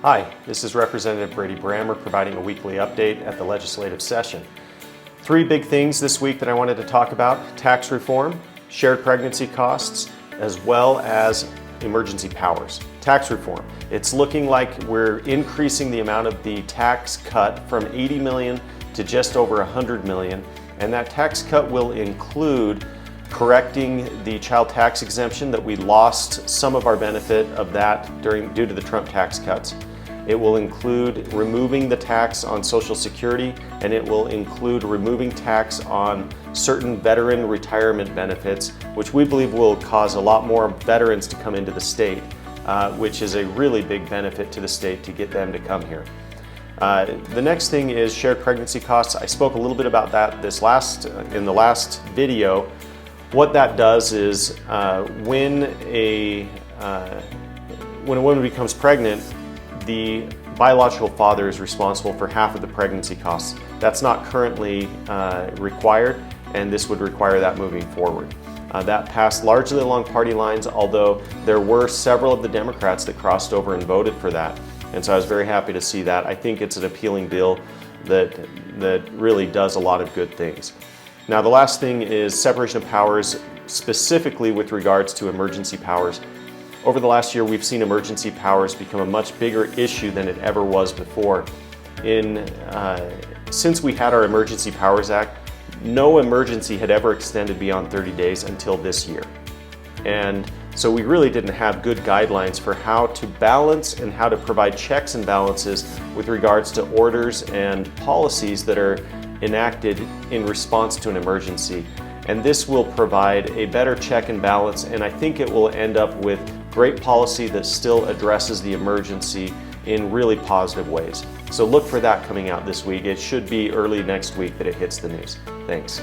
Hi, this is Representative Brady Brammer providing a weekly update at the legislative session. Three big things this week that I wanted to talk about: tax reform, shared pregnancy costs, as well as emergency powers. Tax reform. It's looking like we're increasing the amount of the tax cut from 80 million to just over 100 million, and that tax cut will include correcting the child tax exemption that we lost some of our benefit of that due to the Trump tax cuts. It will include removing the tax on Social Security, and it will include removing tax on certain veteran retirement benefits, which we believe will cause a lot more veterans to come into the state, which is a really big benefit to the state to get them to come here. The next thing is shared pregnancy costs. I spoke a little bit about that in the last video. What that does is when a woman becomes pregnant, the biological father is responsible for half of the pregnancy costs. That's not currently required, and this would require that moving forward. That passed largely along party lines, although there were several of the Democrats that crossed over and voted for that. And so I was very happy to see that. I think it's an appealing bill that really does a lot of good things. Now, the last thing is separation of powers, specifically with regards to emergency powers. Over the last year, we've seen emergency powers become a much bigger issue than it ever was before. Since we had our Emergency Powers Act, no emergency had ever extended beyond 30 days until this year. And so we really didn't have good guidelines for how to balance and how to provide checks and balances with regards to orders and policies that are enacted in response to an emergency. And this will provide a better check and balance, and I think it will end up with great policy that still addresses the emergency in really positive ways. So look for that coming out this week. It should be early next week that it hits the news. Thanks.